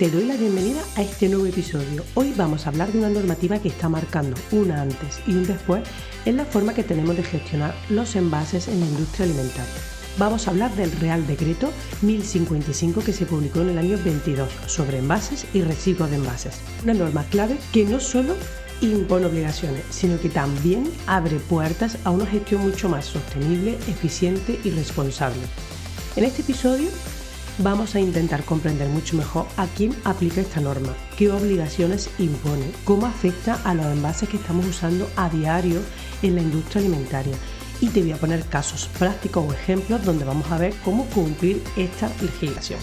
te doy la bienvenida a este nuevo episodio. Hoy vamos a hablar de una normativa que está marcando un antes y un después en la forma que tenemos de gestionar los envases en la industria alimentaria. Vamos a hablar del Real Decreto 1055 que se publicó en el año 22 sobre envases y residuos de envases. Una norma clave que no solo impone obligaciones, sino que también abre puertas a una gestión mucho más sostenible, eficiente y responsable. En este episodio vamos a intentar comprender mucho mejor a quién aplica esta norma, qué obligaciones impone, cómo afecta a los envases que estamos usando a diario en la industria alimentaria. Y te voy a poner casos prácticos o ejemplos donde vamos a ver cómo cumplir esta legislación.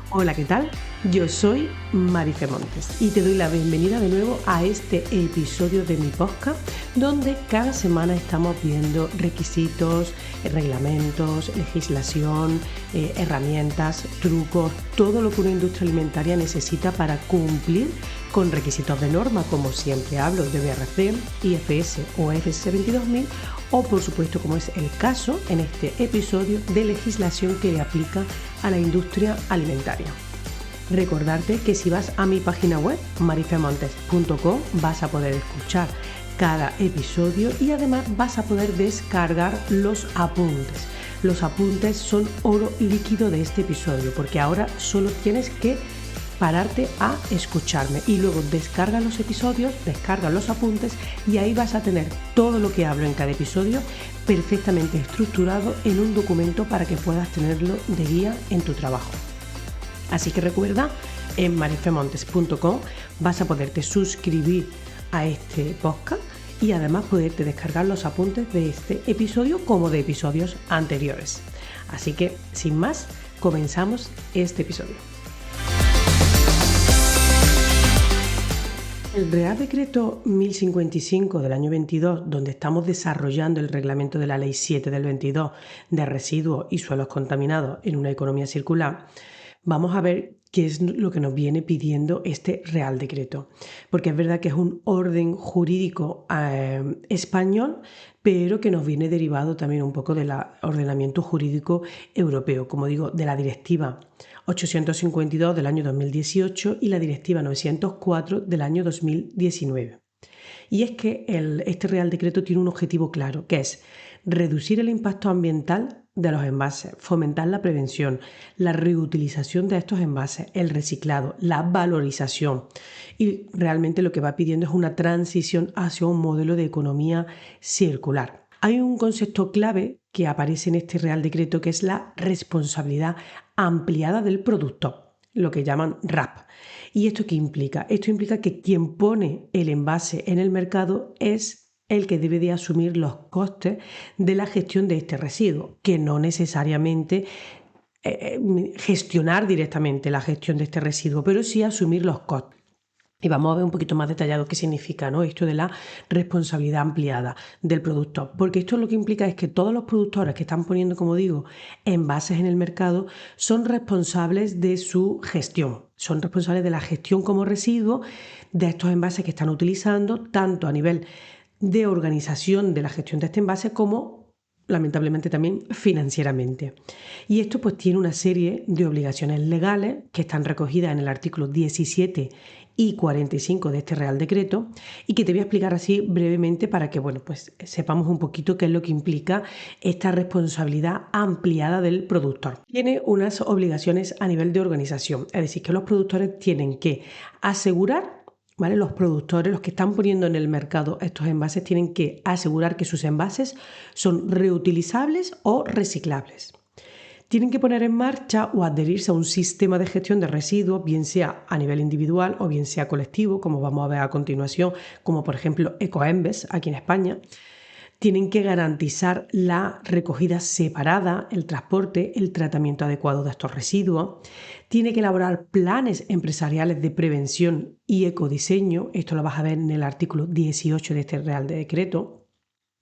Hola, ¿qué tal? Yo soy Marife Montes y te doy la bienvenida de nuevo a este episodio de mi podcast donde cada semana estamos viendo requisitos, reglamentos, legislación, herramientas, trucos, todo lo que una industria alimentaria necesita para cumplir con requisitos de norma, como siempre hablo de BRC, IFS o FSC 22000 o por supuesto, como es el caso en este episodio, de legislación que le aplica a la industria alimentaria. Recordarte que si vas a mi página web marifemontes.com vas a poder escuchar cada episodio y además vas a poder descargar los apuntes. Los apuntes son oro líquido de este episodio porque ahora solo tienes que pararte a escucharme y luego descarga los episodios, descarga los apuntes y ahí vas a tener todo lo que hablo en cada episodio perfectamente estructurado en un documento para que puedas tenerlo de guía en tu trabajo. Así que recuerda, en marifemontes.com vas a poderte suscribir a este podcast y además poderte descargar los apuntes de este episodio como de episodios anteriores. Así que, sin más, comenzamos este episodio. El Real Decreto 1055 del año 22, donde estamos desarrollando el reglamento de la Ley 7 del 22 de residuos y suelos contaminados en una economía circular, vamos a ver qué es lo que nos viene pidiendo este Real Decreto. Porque es verdad que es un orden jurídico español, pero que nos viene derivado también un poco del ordenamiento jurídico europeo, como digo, de la Directiva 852 del año 2018 y la Directiva 904 del año 2019. Y es que este Real Decreto tiene un objetivo claro, que es reducir el impacto ambiental de los envases, fomentar la prevención, la reutilización de estos envases, el reciclado, la valorización. Y realmente lo que va pidiendo es una transición hacia un modelo de economía circular. Hay un concepto clave que aparece en este Real Decreto que es la responsabilidad ampliada del productor, lo que llaman RAP. ¿Y esto qué implica? Esto implica que quien pone el envase en el mercado es el que debe de asumir los costes de la gestión de este residuo, que no necesariamente gestionar directamente la gestión de este residuo, pero sí asumir los costes. Y vamos a ver un poquito más detallado qué significa, ¿no? Esto de la responsabilidad ampliada del productor. Porque esto lo que implica es que todos los productores que están poniendo, como digo, envases en el mercado son responsables de su gestión. Son responsables de la gestión como residuo de estos envases que están utilizando, tanto a nivel de organización de la gestión de este envase como lamentablemente también financieramente. Y esto pues tiene una serie de obligaciones legales que están recogidas en el artículo 17 y 45 de este Real Decreto y que te voy a explicar así brevemente para que pues sepamos un poquito qué es lo que implica esta responsabilidad ampliada del productor. Tiene unas obligaciones a nivel de organización, es decir, que los productores tienen que asegurar, ¿vale? Los productores, los que están poniendo en el mercado estos envases, tienen que asegurar que sus envases son reutilizables o reciclables. Tienen que poner en marcha o adherirse a un sistema de gestión de residuos, bien sea a nivel individual o bien sea colectivo, como vamos a ver a continuación, como por ejemplo Ecoembes aquí en España. Tienen que garantizar la recogida separada, el transporte, el tratamiento adecuado de estos residuos. Tiene que elaborar planes empresariales de prevención y ecodiseño. Esto lo vas a ver en el artículo 18 de este Real Decreto.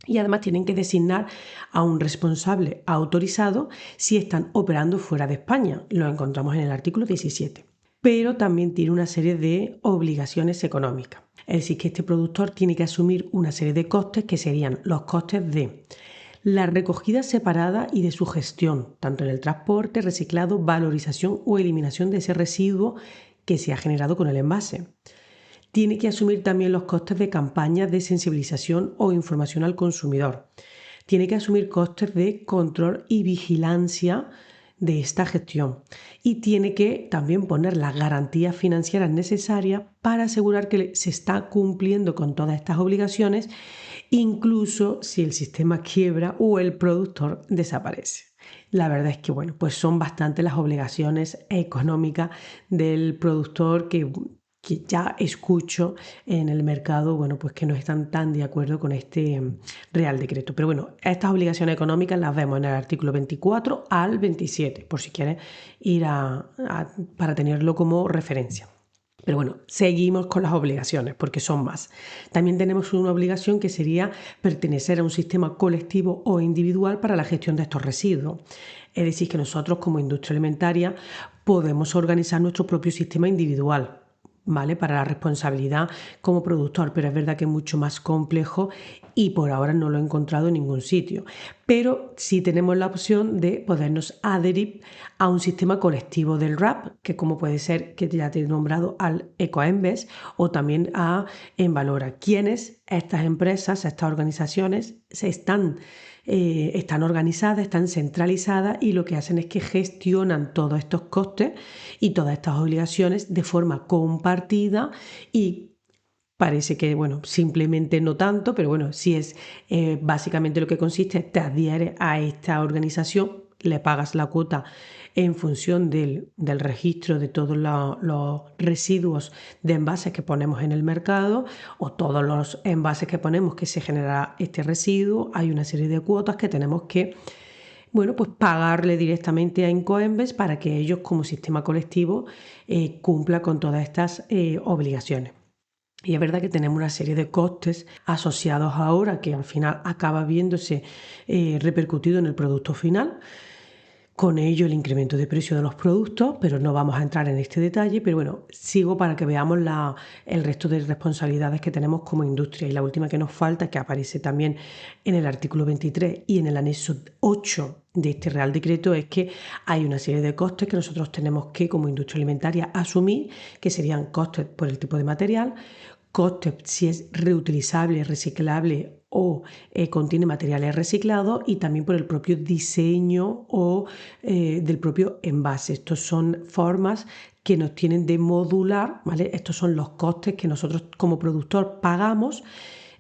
Y además tienen que designar a un responsable autorizado si están operando fuera de España. Lo encontramos en el artículo 17. Pero también tiene una serie de obligaciones económicas. Es decir, que este productor tiene que asumir una serie de costes que serían los costes de la recogida separada y de su gestión, tanto en el transporte, reciclado, valorización o eliminación de ese residuo que se ha generado con el envase. Tiene que asumir también los costes de campañas de sensibilización o información al consumidor. Tiene que asumir costes de control y vigilancia de esta gestión y tiene que también poner las garantías financieras necesarias para asegurar que se está cumpliendo con todas estas obligaciones, incluso si el sistema quiebra o el productor desaparece. La verdad es que, bueno, pues son bastante las obligaciones económicas del productor que ya escucho en el mercado, bueno, pues que no están tan de acuerdo con este Real Decreto. Pero bueno, estas obligaciones económicas las vemos en el artículo 24 al 27, por si quieres ir para tenerlo como referencia. Pero bueno, seguimos con las obligaciones porque son más. También tenemos una obligación que sería pertenecer a un sistema colectivo o individual para la gestión de estos residuos. Es decir, que nosotros como industria alimentaria podemos organizar nuestro propio sistema individual, ¿vale? Para la responsabilidad como productor, pero es verdad que es mucho más complejo y por ahora no lo he encontrado en ningún sitio. Pero sí tenemos la opción de podernos adherir a un sistema colectivo del RAP, que como puede ser, que ya te he nombrado, al Ecoembes o también a Envalora, quienes estas empresas, estas organizaciones están organizadas, están centralizadas y lo que hacen es que gestionan todos estos costes y todas estas obligaciones de forma compartida y parece que, bueno, simplemente no tanto, pero bueno, sí es básicamente lo que consiste, te adhieres a esta organización, le pagas la cuota en función del registro de todos los residuos de envases que ponemos en el mercado o todos los envases que ponemos que se genera este residuo. Hay una serie de cuotas que tenemos que, bueno, pues pagarle directamente a Incoembes para que ellos como sistema colectivo cumpla con todas estas obligaciones. Y es verdad que tenemos una serie de costes asociados ahora que al final acaba viéndose repercutido en el producto final. Con ello el incremento de precio de los productos, pero no vamos a entrar en este detalle. Pero bueno, sigo para que veamos el resto de responsabilidades que tenemos como industria. Y la última que nos falta, que aparece también en el artículo 23 y en el anexo 8 de este Real Decreto, es que hay una serie de costes que nosotros tenemos que, como industria alimentaria, asumir, que serían costes por el tipo de material, costes si es reutilizable, reciclable o contiene materiales reciclados y también por el propio diseño o del propio envase. Estos son formas que nos tienen de modular, ¿vale? Estos son los costes que nosotros como productor pagamos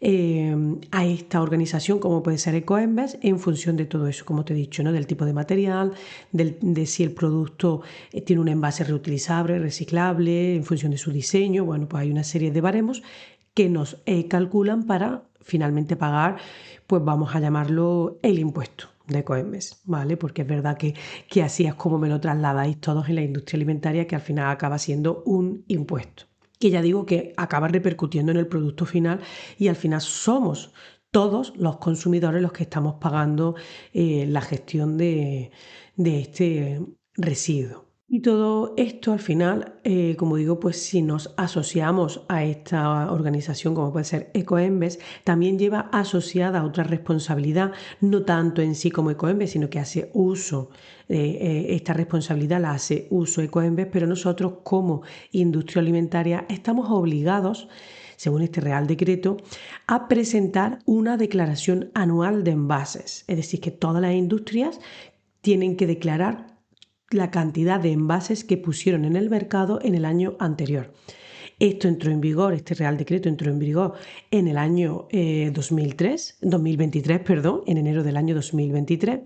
a esta organización como puede ser Ecoembes en función de todo eso, como te he dicho, ¿no? Del tipo de material, de si el producto tiene un envase reutilizable, reciclable, en función de su diseño. Bueno, pues hay una serie de baremos que nos calculan para finalmente pagar, pues vamos a llamarlo el impuesto de Ecoembes, ¿vale? Porque es verdad que así es como me lo trasladáis todos en la industria alimentaria, que al final acaba siendo un impuesto, que ya digo que acaba repercutiendo en el producto final y al final somos todos los consumidores los que estamos pagando la gestión de este residuo. Y todo esto al final, como digo, pues si nos asociamos a esta organización como puede ser Ecoembes, también lleva asociada otra responsabilidad, no tanto en sí como Ecoembes, sino que hace uso, esta responsabilidad la hace uso Ecoembes, pero nosotros como industria alimentaria estamos obligados, según este Real Decreto, a presentar una declaración anual de envases. Es decir, que todas las industrias tienen que declarar la cantidad de envases que pusieron en el mercado en el año anterior. Esto entró en vigor, este Real Decreto entró en vigor en el año 2023, en enero del año 2023.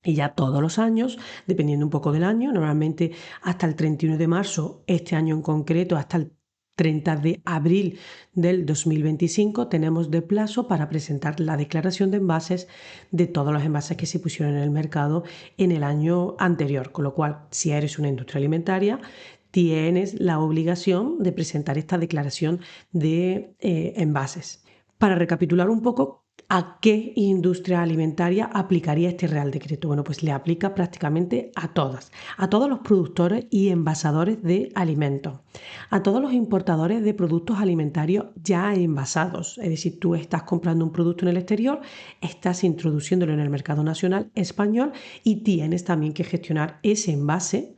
Y ya todos los años, dependiendo un poco del año, normalmente hasta el 31 de marzo, este año en concreto, hasta el 30 de abril del 2025 tenemos de plazo para presentar la declaración de envases de todos los envases que se pusieron en el mercado en el año anterior, con lo cual si eres una industria alimentaria tienes la obligación de presentar esta declaración de envases. Para recapitular un poco, ¿A qué industria alimentaria aplicaría este Real Decreto? Bueno, pues le aplica prácticamente a todos los productores y envasadores de alimentos, a todos los importadores de productos alimentarios ya envasados. Es decir, tú estás comprando un producto en el exterior, estás introduciéndolo en el mercado nacional español y tienes también que gestionar ese envase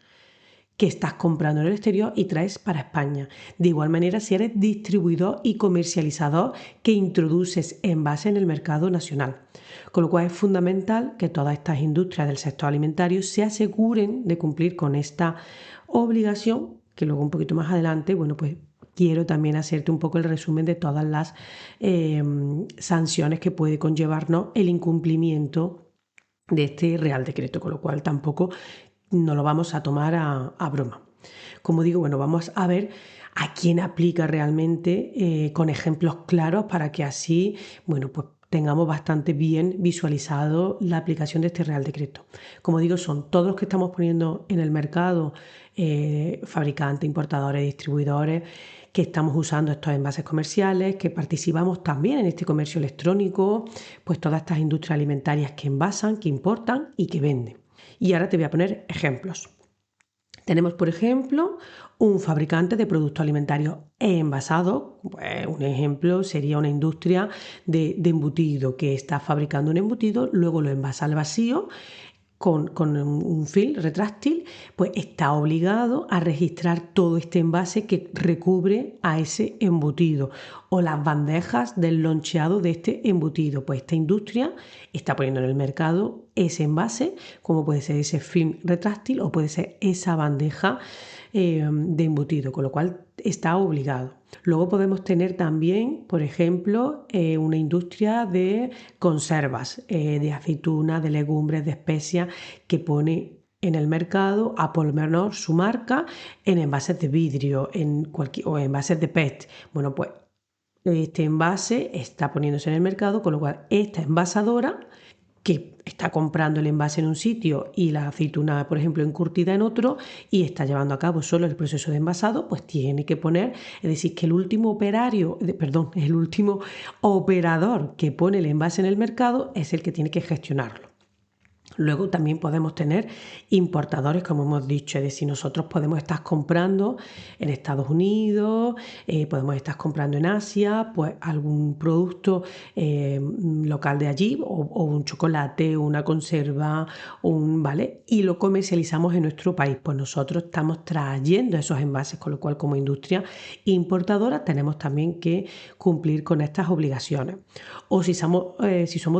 que estás comprando en el exterior y traes para España. De igual manera, si eres distribuidor y comercializador que introduces envases en el mercado nacional. Con lo cual es fundamental que todas estas industrias del sector alimentario se aseguren de cumplir con esta obligación, que luego un poquito más adelante, bueno, pues quiero también hacerte un poco el resumen de todas las sanciones que puede conllevarnos el incumplimiento de este Real Decreto, con lo cual tampoco no lo vamos a tomar a broma. Como digo, bueno, vamos a ver a quién aplica realmente con ejemplos claros para que así, bueno, pues tengamos bastante bien visualizado la aplicación de este Real Decreto. Como digo, son todos los que estamos poniendo en el mercado, fabricantes, importadores, distribuidores, que estamos usando estos envases comerciales, que participamos también en este comercio electrónico, pues todas estas industrias alimentarias que envasan, que importan y que venden. Y ahora te voy a poner ejemplos. Tenemos, por ejemplo, un fabricante de productos alimentarios envasados. Pues un ejemplo sería una industria de embutido que está fabricando un embutido, luego lo envasa al vacío con un film retráctil, pues está obligado a registrar todo este envase que recubre a ese embutido o las bandejas del loncheado de este embutido. Pues esta industria está poniendo en el mercado ese envase, como puede ser ese film retráctil o puede ser esa bandeja de embutido, con lo cual está obligado. Luego podemos tener también, por ejemplo, una industria de conservas, de aceitunas, de legumbres, de especias, que pone en el mercado a poner su marca en envases de vidrio o envases de PET. Bueno, pues este envase está poniéndose en el mercado, con lo cual esta envasadora que está comprando el envase en un sitio y la aceituna, por ejemplo, encurtida en otro y está llevando a cabo solo el proceso de envasado, pues tiene que poner, es decir, que el último operador que pone el envase en el mercado es el que tiene que gestionarlo. Luego también podemos tener importadores, como hemos dicho, es decir, nosotros podemos estar comprando en Estados Unidos, podemos estar comprando en Asia, pues algún producto local de allí, o un chocolate, una conserva, ¿vale? Y lo comercializamos en nuestro país. Pues nosotros estamos trayendo esos envases, con lo cual como industria importadora tenemos también que cumplir con estas obligaciones. O si somos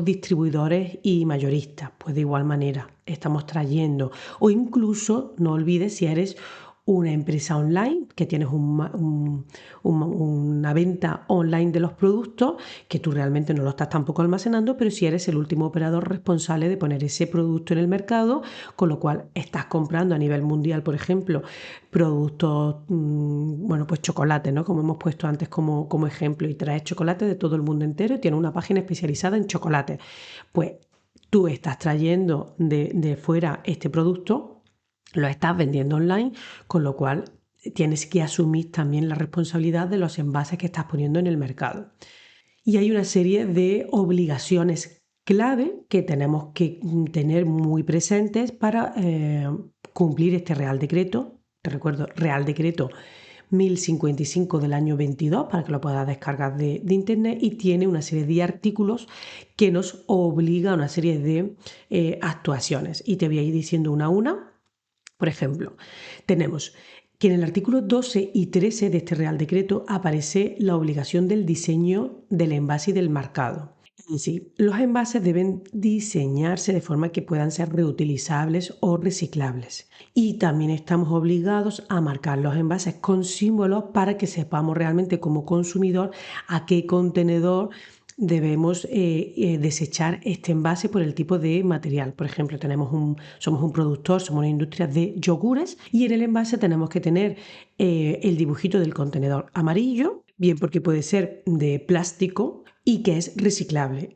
distribuidores y mayoristas, pues de igual manera estamos trayendo. O incluso, no olvides, si eres una empresa online, que tienes una venta online de los productos, que tú realmente no lo estás tampoco almacenando, pero si eres el último operador responsable de poner ese producto en el mercado, con lo cual estás comprando a nivel mundial, por ejemplo, productos, bueno, pues chocolate, ¿no? Como hemos puesto antes como ejemplo, y traes chocolate de todo el mundo entero y tienes una página especializada en chocolate. Pues tú estás trayendo de fuera este producto, lo estás vendiendo online, con lo cual tienes que asumir también la responsabilidad de los envases que estás poniendo en el mercado. Y hay una serie de obligaciones clave que tenemos que tener muy presentes para cumplir este Real Decreto. Te recuerdo, Real Decreto 1055 del año 22, para que lo puedas descargar de internet, y tiene una serie de artículos que nos obliga a una serie de actuaciones. Y te voy a ir diciendo una a una. Por ejemplo, tenemos que en el artículo 12 y 13 de este Real Decreto aparece la obligación del diseño del envase y del marcado. Es decir, los envases deben diseñarse de forma que puedan ser reutilizables o reciclables. Y también estamos obligados a marcar los envases con símbolos para que sepamos realmente como consumidor a qué contenedor debemos desechar este envase por el tipo de material. Por ejemplo, somos un productor, somos una industria de yogures, y en el envase tenemos que tener el dibujito del contenedor amarillo, bien porque puede ser de plástico y que es reciclable.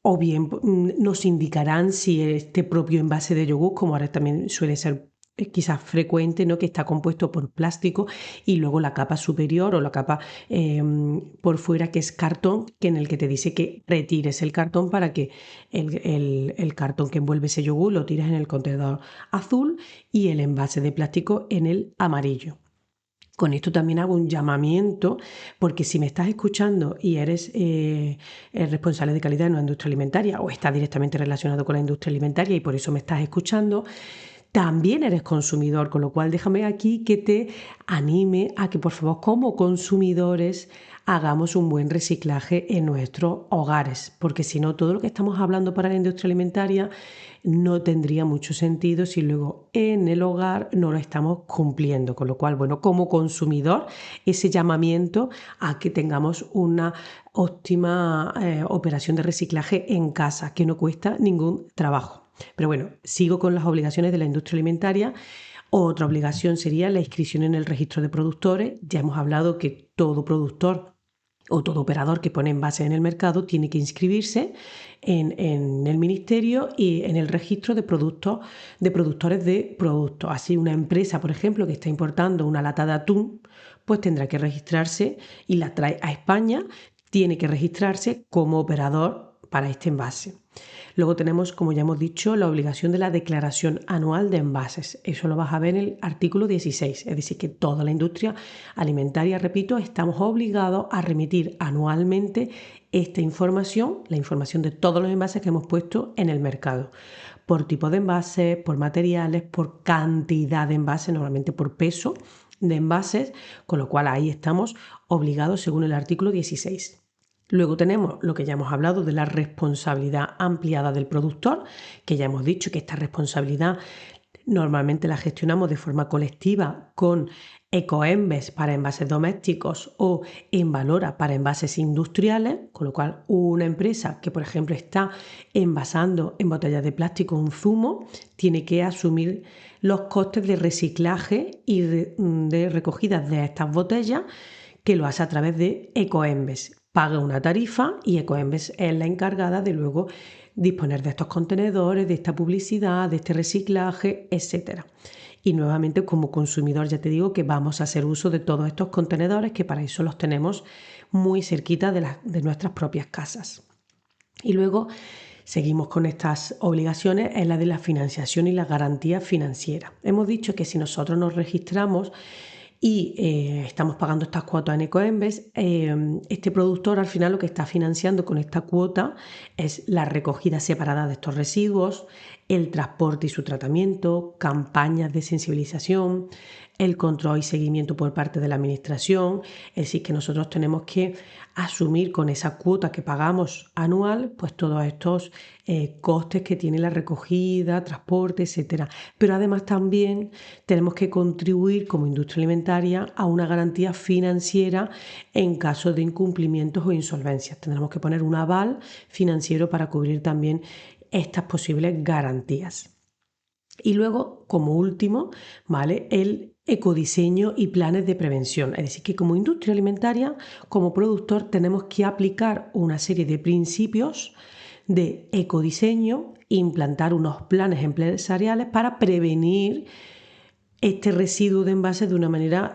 O bien nos indicarán si este propio envase de yogur, como ahora también suele ser quizás frecuente, ¿no? Que está compuesto por plástico y luego la capa superior o la capa por fuera, que es cartón, que en el que te dice que retires el cartón para que el cartón que envuelve ese yogur lo tires en el contenedor azul y el envase de plástico en el amarillo. Con esto también hago un llamamiento, porque si me estás escuchando y eres el responsable de calidad en una industria alimentaria o estás directamente relacionado con la industria alimentaria y por eso me estás escuchando, también eres consumidor, con lo cual déjame aquí que te anime a que por favor como consumidores hagamos un buen reciclaje en nuestros hogares, porque si no todo lo que estamos hablando para la industria alimentaria no tendría mucho sentido si luego en el hogar no lo estamos cumpliendo, con lo cual, bueno, como consumidor, ese llamamiento a que tengamos una óptima operación de reciclaje en casa, que no cuesta ningún trabajo. Pero bueno, sigo con las obligaciones de la industria alimentaria. Otra obligación sería la inscripción en el registro de productores. Ya hemos hablado que todo productor o todo operador que pone envases en el mercado tiene que inscribirse en el ministerio y en el registro de productores de productos. Así, una empresa, por ejemplo, que está importando una lata de atún, pues tendrá que registrarse y la trae a España, tiene que registrarse como operador para este envase. Luego tenemos, como ya hemos dicho, la obligación de la declaración anual de envases. Eso lo vas a ver en el artículo 16. Es decir, que toda la industria alimentaria, repito, estamos obligados a remitir anualmente esta información, la información de todos los envases que hemos puesto en el mercado. Por tipo de envases, por materiales, por cantidad de envases, normalmente por peso de envases, con lo cual ahí estamos obligados según el artículo 16. Luego tenemos lo que ya hemos hablado de la responsabilidad ampliada del productor, que ya hemos dicho que esta responsabilidad normalmente la gestionamos de forma colectiva con Ecoembes para envases domésticos o Envalora para envases industriales, con lo cual una empresa que, por ejemplo, está envasando en botellas de plástico un zumo, tiene que asumir los costes de reciclaje y de recogida de estas botellas, que lo hace a través de Ecoembes. Paga una tarifa y Ecoembes es la encargada de luego disponer de estos contenedores, de esta publicidad, de este reciclaje, etc. Y nuevamente, como consumidor, ya te digo que vamos a hacer uso de todos estos contenedores, que para eso los tenemos muy cerquita de nuestras propias casas. Y luego seguimos con estas obligaciones, es la de la financiación y la garantía financiera. Hemos dicho que si nosotros nos registramos y estamos pagando estas cuotas en Ecoembes, este productor al final lo que está financiando con esta cuota es la recogida separada de estos residuos, el transporte y su tratamiento, campañas de sensibilización, el control y seguimiento por parte de la administración. Es decir, que nosotros tenemos que asumir con esa cuota que pagamos anual, pues todos estos costes que tiene la recogida, transporte, etcétera. Pero además también tenemos que contribuir como industria alimentaria a una garantía financiera en caso de incumplimientos o insolvencias. Tendremos que poner un aval financiero para cubrir también estas posibles garantías. Y luego, como último, ¿vale?, el ecodiseño y planes de prevención. Es decir, que como industria alimentaria, como productor, tenemos que aplicar una serie de principios de ecodiseño e implantar unos planes empresariales para prevenir este residuo de envases de una manera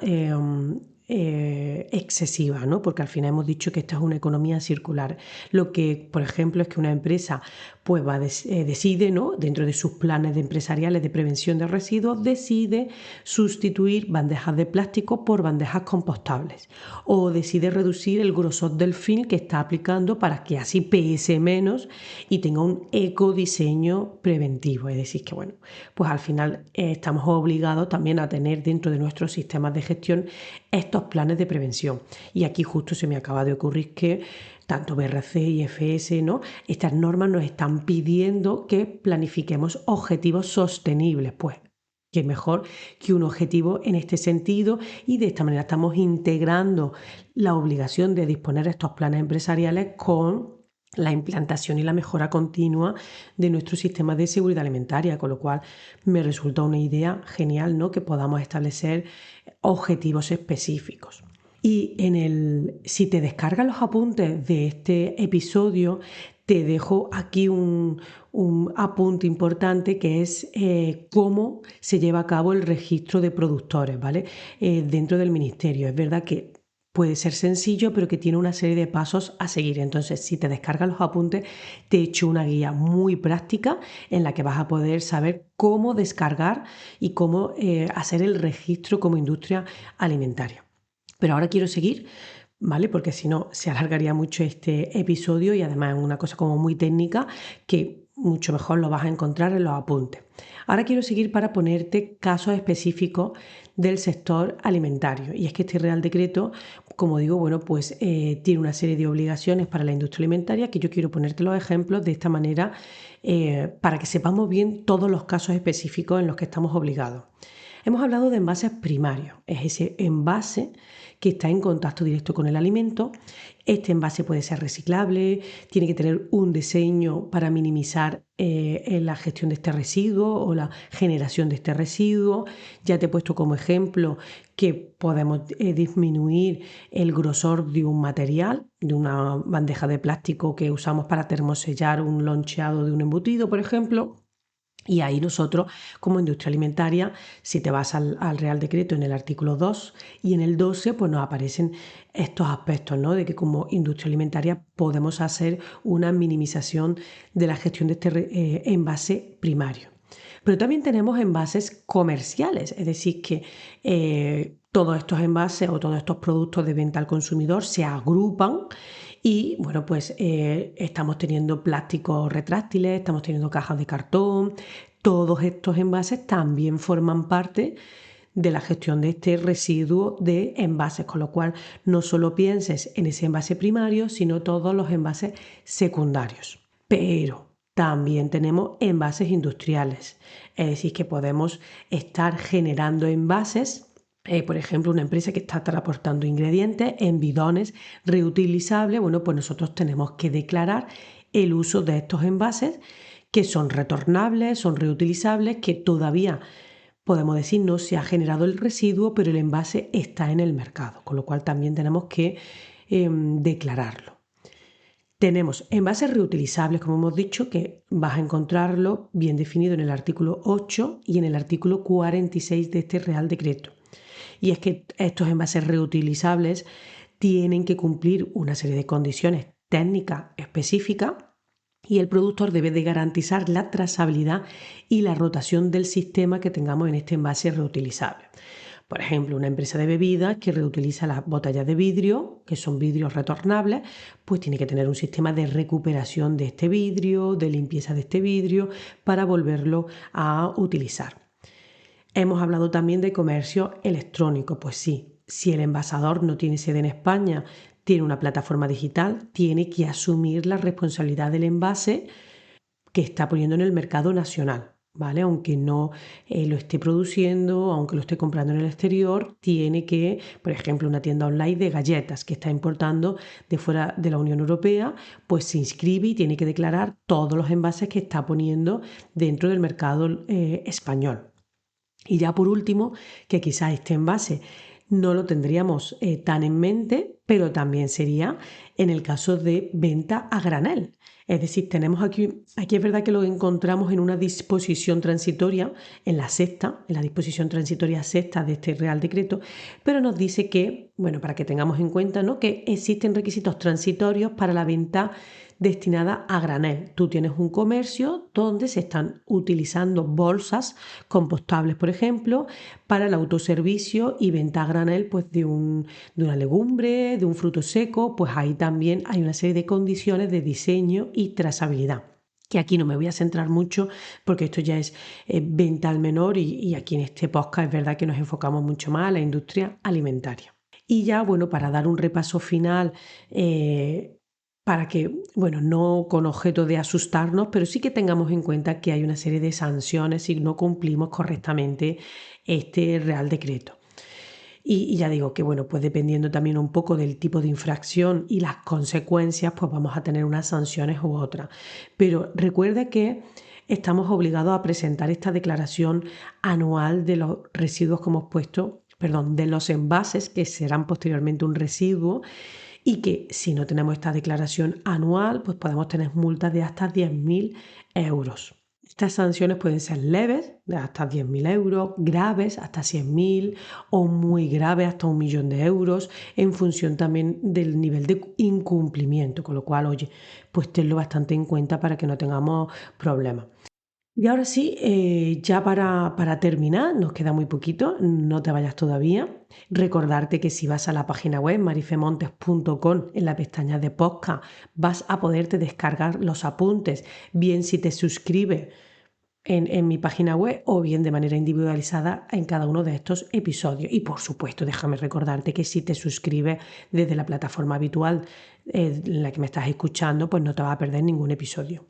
excesiva, ¿no? Porque al final hemos dicho que esto es una economía circular. Lo que, por ejemplo, es que una empresa pues decide, ¿no?, dentro de sus planes empresariales de prevención de residuos, decide sustituir bandejas de plástico por bandejas compostables, o decide reducir el grosor del film que está aplicando para que así pese menos y tenga un ecodiseño preventivo. Es decir, que bueno, pues al final estamos obligados también a tener dentro de nuestros sistemas de gestión estos planes de prevención. Y aquí justo se me acaba de ocurrir que tanto BRC y FS, ¿no?, estas normas nos están pidiendo que planifiquemos objetivos sostenibles. Pues qué mejor que un objetivo en este sentido, y de esta manera estamos integrando la obligación de disponer de estos planes empresariales con la implantación y la mejora continua de nuestro sistema de seguridad alimentaria, con lo cual me resulta una idea genial, ¿no?, que podamos establecer objetivos específicos. Y si te descargas los apuntes de este episodio, te dejo aquí un apunte importante que es cómo se lleva a cabo el registro de productores, ¿vale? Dentro del ministerio. Es verdad que puede ser sencillo, pero que tiene una serie de pasos a seguir. Entonces, si te descargas los apuntes, te he hecho una guía muy práctica en la que vas a poder saber cómo descargar y cómo hacer el registro como industria alimentaria. Pero ahora quiero seguir, ¿vale? Porque si no, se alargaría mucho este episodio y además es una cosa como muy técnica que mucho mejor lo vas a encontrar en los apuntes. Ahora quiero seguir para ponerte casos específicos del sector alimentario. Y es que este Real Decreto, como digo, bueno, pues tiene una serie de obligaciones para la industria alimentaria que yo quiero ponerte los ejemplos de esta manera para que sepamos bien todos los casos específicos en los que estamos obligados. Hemos hablado de envases primarios, es ese envase que está en contacto directo con el alimento. Este envase puede ser reciclable, tiene que tener un diseño para minimizar la gestión de este residuo o la generación de este residuo. Ya te he puesto como ejemplo que podemos disminuir el grosor de un material, de una bandeja de plástico que usamos para termosellar un loncheado de un embutido, por ejemplo. Y ahí nosotros, como industria alimentaria, si te vas al Real Decreto en el artículo 2 y en el 12, pues nos aparecen estos aspectos, ¿no? De que como industria alimentaria podemos hacer una minimización de la gestión de este envase primario. Pero también tenemos envases comerciales, es decir, que todos estos envases o todos estos productos de venta al consumidor se agrupan y bueno, pues estamos teniendo plásticos retráctiles, estamos teniendo cajas de cartón. Todos estos envases también forman parte de la gestión de este residuo de envases, con lo cual no solo pienses en ese envase primario, sino todos los envases secundarios. Pero también tenemos envases industriales, es decir, que podemos estar generando envases. Por ejemplo, una empresa que está transportando ingredientes en bidones reutilizables, bueno, pues nosotros tenemos que declarar el uso de estos envases que son retornables, son reutilizables, que todavía podemos decir no se ha generado el residuo, pero el envase está en el mercado, con lo cual también tenemos que declararlo. Tenemos envases reutilizables, como hemos dicho, que vas a encontrarlo bien definido en el artículo 8 y en el artículo 46 de este Real Decreto. Y es que estos envases reutilizables tienen que cumplir una serie de condiciones técnicas específicas y el productor debe de garantizar la trazabilidad y la rotación del sistema que tengamos en este envase reutilizable. Por ejemplo, una empresa de bebidas que reutiliza las botellas de vidrio, que son vidrios retornables, pues tiene que tener un sistema de recuperación de este vidrio, de limpieza de este vidrio, para volverlo a utilizar. Hemos hablado también de comercio electrónico. Pues sí, si el envasador no tiene sede en España, tiene una plataforma digital, tiene que asumir la responsabilidad del envase que está poniendo en el mercado nacional, ¿vale? Aunque no lo esté produciendo, aunque lo esté comprando en el exterior, tiene que, por ejemplo, una tienda online de galletas que está importando de fuera de la Unión Europea, pues se inscribe y tiene que declarar todos los envases que está poniendo dentro del mercado español. Y ya por último, que quizás este envase no lo tendríamos tan en mente, pero también sería en el caso de venta a granel. Es decir, tenemos aquí es verdad que lo encontramos en una disposición transitoria, en la disposición transitoria sexta de este Real Decreto, pero nos dice que, bueno, para que tengamos en cuenta, ¿no?, que existen requisitos transitorios para la venta destinada a granel. Tú tienes un comercio donde se están utilizando bolsas compostables, por ejemplo, para el autoservicio y venta a granel pues, de una legumbre, de un fruto seco, pues ahí también hay una serie de condiciones de diseño y trazabilidad, que aquí no me voy a centrar mucho porque esto ya es venta al menor y aquí en este podcast es verdad que nos enfocamos mucho más a la industria alimentaria. Y ya, bueno, para dar un repaso final, para que, bueno, no con objeto de asustarnos, pero sí que tengamos en cuenta que hay una serie de sanciones si no cumplimos correctamente este Real Decreto. Y ya digo que, bueno, pues dependiendo también un poco del tipo de infracción y las consecuencias, pues vamos a tener unas sanciones u otras. Pero recuerda que estamos obligados a presentar esta declaración anual de los residuos que hemos puesto de los envases que serán posteriormente un residuo y que si no tenemos esta declaración anual, pues podemos tener multas de hasta 10.000 euros. Estas sanciones pueden ser leves, de hasta 10.000 euros, graves, hasta 100.000 o muy graves, hasta 1.000.000 de euros, en función también del nivel de incumplimiento, con lo cual, oye, pues tenlo bastante en cuenta para que no tengamos problemas. Y ahora sí, ya para terminar, nos queda muy poquito, no te vayas todavía. Recordarte que si vas a la página web marifemontes.com, en la pestaña de podcast, vas a poderte descargar los apuntes, bien si te suscribes en mi página web o bien de manera individualizada en cada uno de estos episodios. Y por supuesto, déjame recordarte que si te suscribes desde la plataforma habitual en la que me estás escuchando, pues no te vas a perder ningún episodio.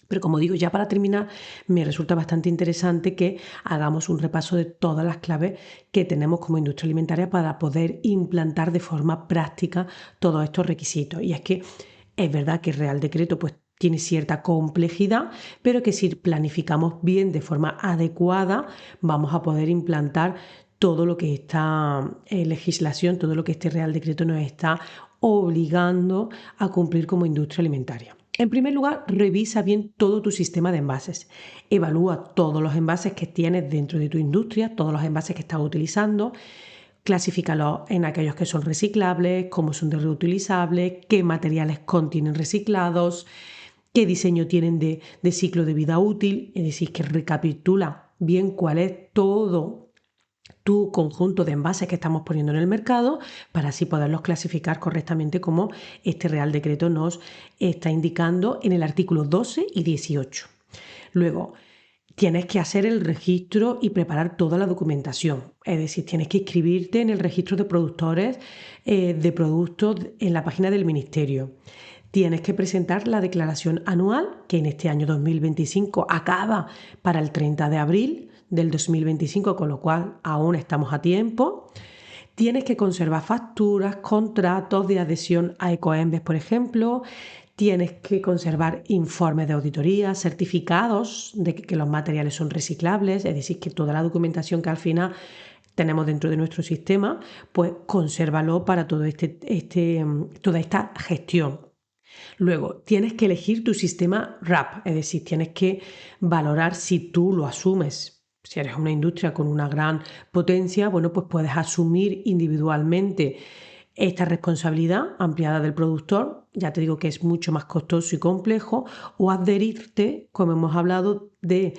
Pero como digo, ya para terminar, me resulta bastante interesante que hagamos un repaso de todas las claves que tenemos como industria alimentaria para poder implantar de forma práctica todos estos requisitos. Y es que es verdad que el Real Decreto pues tiene cierta complejidad, pero que si planificamos bien de forma adecuada, vamos a poder implantar todo lo que esta legislación, todo lo que este Real Decreto nos está obligando a cumplir como industria alimentaria. En primer lugar, revisa bien todo tu sistema de envases. Evalúa todos los envases que tienes dentro de tu industria, todos los envases que estás utilizando. Clasifícalos en aquellos que son reciclables, cómo son de reutilizables, qué materiales contienen reciclados, qué diseño tienen de ciclo de vida útil, es decir, que recapitula bien cuál es todo tu conjunto de envases que estamos poniendo en el mercado para así poderlos clasificar correctamente como este Real Decreto nos está indicando en el artículo 12 y 18. Luego, tienes que hacer el registro y preparar toda la documentación. Es decir, tienes que inscribirte en el registro de productores de productos en la página del Ministerio. Tienes que presentar la declaración anual, que en este año 2025 acaba para el 30 de abril del 2025, con lo cual aún estamos a tiempo. Tienes que conservar facturas, contratos de adhesión a Ecoembes, por ejemplo. Tienes que conservar informes de auditoría, certificados de que los materiales son reciclables, es decir, que toda la documentación que al final tenemos dentro de nuestro sistema, pues consérvalo para toda esta gestión. Luego, tienes que elegir tu sistema RAP, es decir, tienes que valorar si tú lo asumes. Si eres una industria con una gran potencia, bueno, pues puedes asumir individualmente esta responsabilidad ampliada del productor, ya te digo que es mucho más costoso y complejo, o adherirte, como hemos hablado, de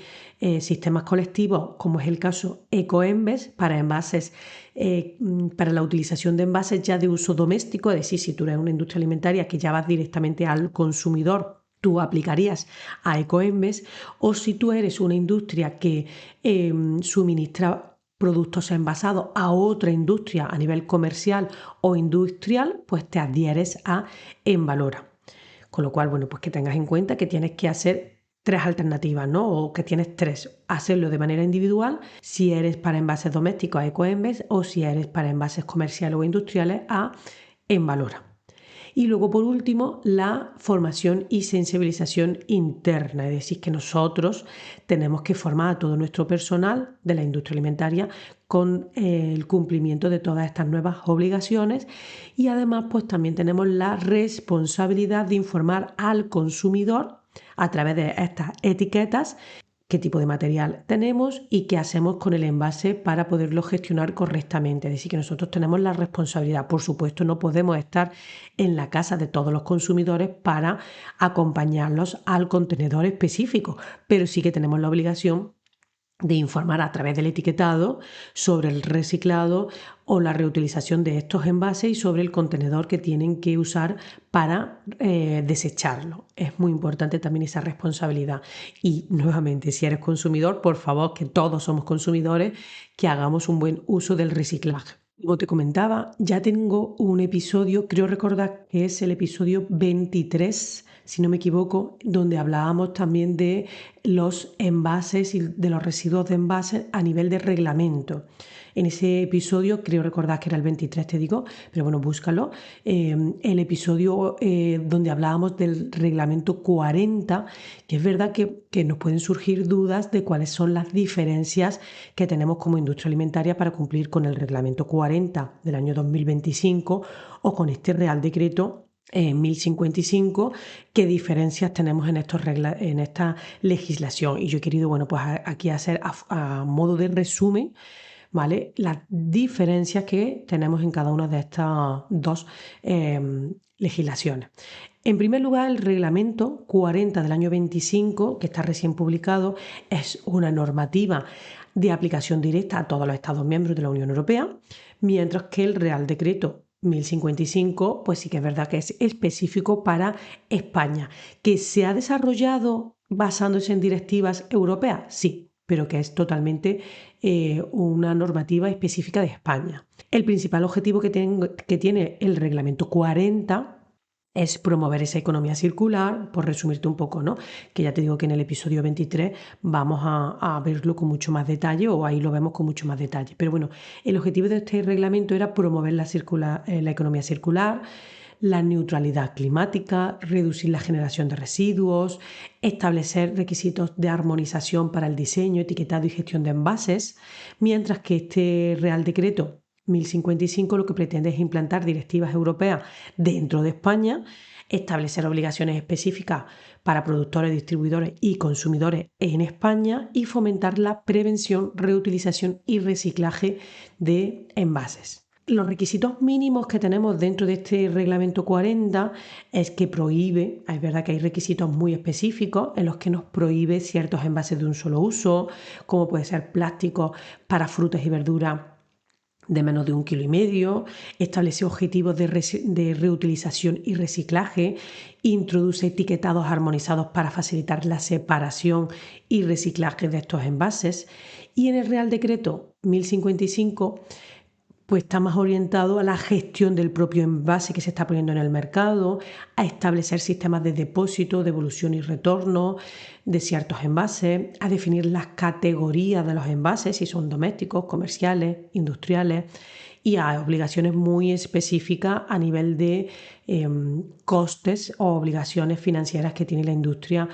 sistemas colectivos, como es el caso Ecoembes, para envases, para la utilización de envases ya de uso doméstico, es decir, si tú eres una industria alimentaria que ya vas directamente al consumidor, tú aplicarías a Ecoembes, o si tú eres una industria que suministra productos envasados a otra industria a nivel comercial o industrial, pues te adhieres a Envalora. Con lo cual, bueno, pues que tengas en cuenta que tienes que hacer 3 alternativas, ¿no? O que tienes 3. Hacerlo de manera individual, si eres para envases domésticos a Ecoembes o si eres para envases comerciales o industriales a Envalora. Y luego, por último, la formación y sensibilización interna, es decir, que nosotros tenemos que formar a todo nuestro personal de la industria alimentaria con el cumplimiento de todas estas nuevas obligaciones y además pues también tenemos la responsabilidad de informar al consumidor a través de estas etiquetas qué tipo de material tenemos y qué hacemos con el envase para poderlo gestionar correctamente. Es decir, que nosotros tenemos la responsabilidad. Por supuesto, no podemos estar en la casa de todos los consumidores para acompañarlos al contenedor específico, pero sí que tenemos la obligación de informar a través del etiquetado sobre el reciclado o la reutilización de estos envases y sobre el contenedor que tienen que usar para desecharlo. Es muy importante también esa responsabilidad. Y nuevamente, si eres consumidor, por favor, que todos somos consumidores, que hagamos un buen uso del reciclaje. Como te comentaba, ya tengo un episodio, creo recordar que es el episodio 23, si no me equivoco, donde hablábamos también de los envases y de los residuos de envases a nivel de reglamento. en ese episodio, creo recordar que era el 23, te digo, pero bueno, búscalo, el episodio donde hablábamos del reglamento 40, que es verdad que nos pueden surgir dudas de cuáles son las diferencias que tenemos como industria alimentaria para cumplir con el reglamento 40 del año 2025 o con este Real Decreto 1055, qué diferencias tenemos en esta legislación. Y yo he querido, bueno, pues aquí hacer a modo de resumen, ¿vale?, las diferencias que tenemos en cada una de estas dos legislaciones. En primer lugar, el reglamento 40 del año 25, que está recién publicado, es una normativa de aplicación directa a todos los Estados miembros de la Unión Europea, mientras que el Real Decreto 1055, pues sí que es verdad que es específico para España. ¿Que se ha desarrollado basándose en directivas europeas? Sí, pero que es totalmente una normativa específica de España. El principal objetivo que tiene el reglamento 40 es promover esa economía circular, por resumirte un poco, ¿no? Que ya te digo que en el episodio 23 vamos a verlo con mucho más detalle, o ahí lo vemos con mucho más detalle. Pero bueno, el objetivo de este reglamento era promover la economía circular, la neutralidad climática, reducir la generación de residuos, establecer requisitos de armonización para el diseño, etiquetado y gestión de envases, mientras que este Real Decreto 1055 lo que pretende es implantar directivas europeas dentro de España, establecer obligaciones específicas para productores, distribuidores y consumidores en España y fomentar la prevención, reutilización y reciclaje de envases. Los requisitos mínimos que tenemos dentro de este reglamento 40 es que prohíbe, es verdad que hay requisitos muy específicos en los que nos prohíbe ciertos envases de un solo uso, como puede ser plástico para frutas y verduras de menos de 1,5 kg, establece objetivos de reutilización y reciclaje, introduce etiquetados armonizados para facilitar la separación y reciclaje de estos envases, y en el Real Decreto 1055 pues está más orientado a la gestión del propio envase que se está poniendo en el mercado, a establecer sistemas de depósito, devolución y retorno de ciertos envases, a definir las categorías de los envases, si son domésticos, comerciales, industriales, y a obligaciones muy específicas a nivel de costes o obligaciones financieras que tiene la industria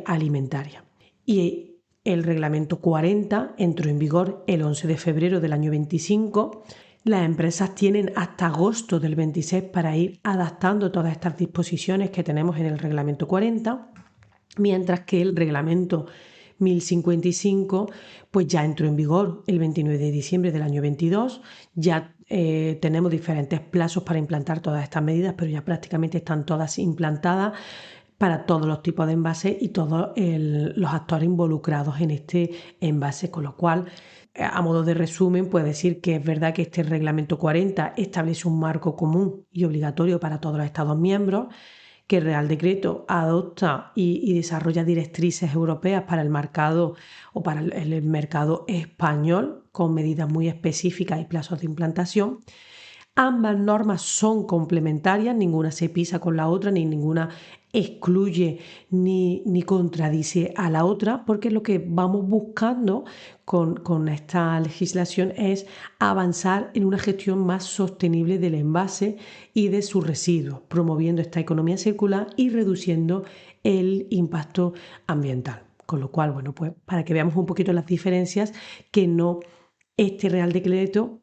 alimentaria. Y el reglamento 40 entró en vigor el 11 de febrero del año 25. Las empresas tienen hasta agosto del 26 para ir adaptando todas estas disposiciones que tenemos en el reglamento 40, mientras que el reglamento 1055 pues ya entró en vigor el 29 de diciembre del año 22. Ya tenemos diferentes plazos para implantar todas estas medidas, pero ya prácticamente están todas implantadas para todos los tipos de envases y todos los actores involucrados en este envase, con lo cual, a modo de resumen, puedo decir que es verdad que este reglamento 40 establece un marco común y obligatorio para todos los Estados miembros, que el Real Decreto adopta y desarrolla directrices europeas para el mercado o para el mercado español, con medidas muy específicas y plazos de implantación. Ambas normas son complementarias, ninguna se pisa con la otra, ni ninguna excluye ni contradice a la otra, porque lo que vamos buscando con esta legislación es avanzar en una gestión más sostenible del envase y de sus residuos, promoviendo esta economía circular y reduciendo el impacto ambiental. Con lo cual, bueno, pues para que veamos un poquito las diferencias, que no este Real Decreto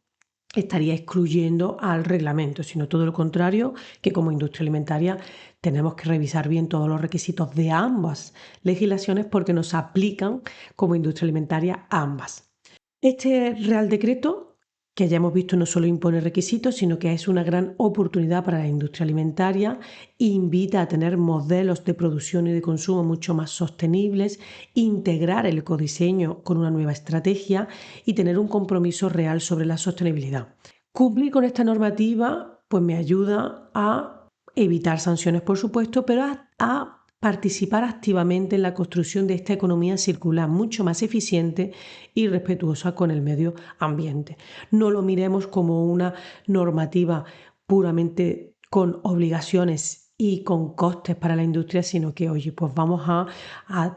estaría excluyendo al reglamento, sino todo lo contrario, que como industria alimentaria tenemos que revisar bien todos los requisitos de ambas legislaciones porque nos aplican como industria alimentaria a ambas. Este Real Decreto, que ya hemos visto, no solo impone requisitos, sino que es una gran oportunidad para la industria alimentaria, invita a tener modelos de producción y de consumo mucho más sostenibles, integrar el ecodiseño con una nueva estrategia y tener un compromiso real sobre la sostenibilidad. Cumplir con esta normativa pues me ayuda a evitar sanciones, por supuesto, pero a participar activamente en la construcción de esta economía circular mucho más eficiente y respetuosa con el medio ambiente. No lo miremos como una normativa puramente con obligaciones y con costes para la industria, sino que, oye, pues vamos a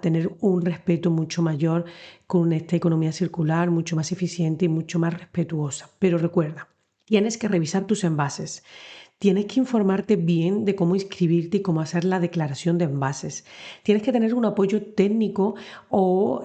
tener un respeto mucho mayor con esta economía circular, mucho más eficiente y mucho más respetuosa. Pero recuerda, tienes que revisar tus envases. Tienes que informarte bien de cómo inscribirte y cómo hacer la declaración de envases. Tienes que tener un apoyo técnico o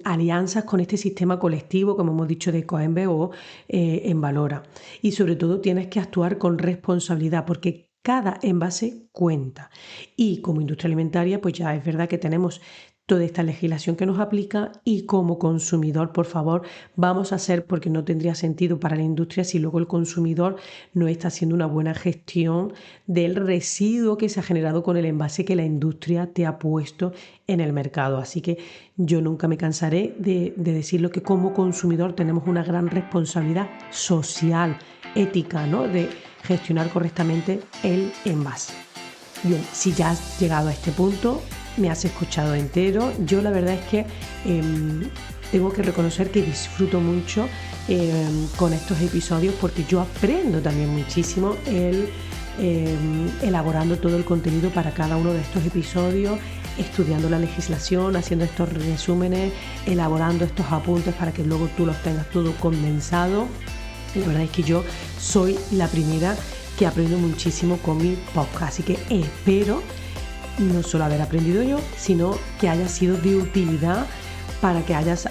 alianzas con este sistema colectivo, como hemos dicho, de Ecoembes o Envalora. Y sobre todo tienes que actuar con responsabilidad, porque cada envase cuenta. Y como industria alimentaria, pues ya es verdad que tenemos toda esta legislación que nos aplica, y como consumidor, por favor, vamos a hacer, porque no tendría sentido para la industria si luego el consumidor no está haciendo una buena gestión del residuo que se ha generado con el envase que la industria te ha puesto en el mercado. Así que yo nunca me cansaré de decirlo, que como consumidor tenemos una gran responsabilidad social, ética, ¿no?, de gestionar correctamente el envase. Bien, si ya has llegado a este punto, me has escuchado entero, yo la verdad es que tengo que reconocer que disfruto mucho con estos episodios, porque yo aprendo también muchísimo elaborando todo el contenido para cada uno de estos episodios, estudiando la legislación, haciendo estos resúmenes, elaborando estos apuntes para que luego tú los tengas todo condensado. La verdad es que yo soy la primera que aprendo muchísimo con mi podcast, así que espero no solo haber aprendido yo, sino que haya sido de utilidad para que hayas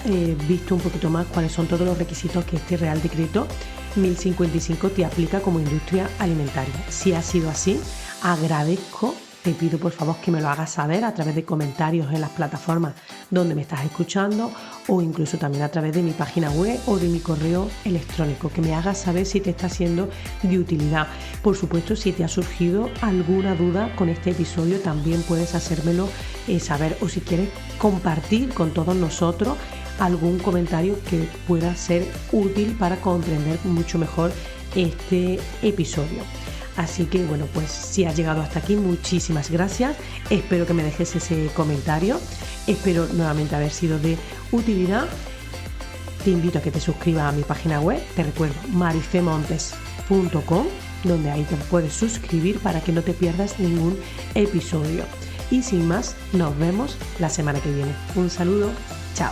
visto un poquito más cuáles son todos los requisitos que este Real Decreto 1055 te aplica como industria alimentaria. Si ha sido así, agradezco, te pido por favor que me lo hagas saber a través de comentarios en las plataformas donde me estás escuchando, o incluso también a través de mi página web o de mi correo electrónico, que me hagas saber si te está siendo de utilidad. Por supuesto, si te ha surgido alguna duda con este episodio, también puedes hacérmelo saber, o si quieres compartir con todos nosotros algún comentario que pueda ser útil para comprender mucho mejor este episodio. Así que bueno, pues si has llegado hasta aquí, muchísimas gracias. Espero que me dejes ese comentario. Espero nuevamente haber sido de utilidad. Te invito a que te suscribas a mi página web. Te recuerdo, marifemontes.com, donde ahí te puedes suscribir para que no te pierdas ningún episodio. Y sin más, nos vemos la semana que viene. Un saludo. Chao.